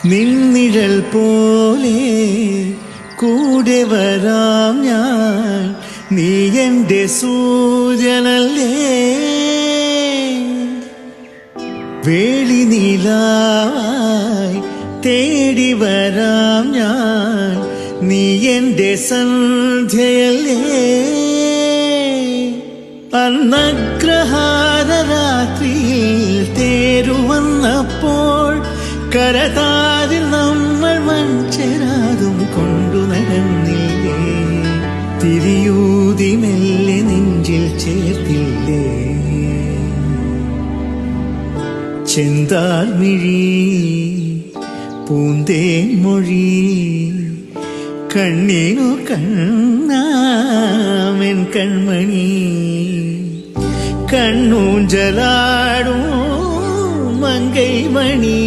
നിന്നിഴൽ പോലെ കൂടെ വരാം ഞാൻ, നീ എൻ്റെ സൂര്യനല്ലേ. വേളി നീലായി തേടി വരാം ഞാൻ, നീ എൻ്റെ സന്ധ്യയല്ലേ. അന്നഗ്രഹാരരാത്രിയിൽ തേരുവന്നപ്പോൾ കരതാരിൽ നമ്മൾ മൺചെരാതും കൊണ്ടു നടന്നില്ലേ. തിരിയൂതി മെല്ലെ നെഞ്ചിൽ ചേർത്തില്ലേ. ചെന്താൽമിഴി പൂന്തേൻ മൊഴി കണ്ണീനു കണ്ണാമെൻ കൺമണി. കണ്ണൂഞ്ചലാടും മങ്കൈ മണി.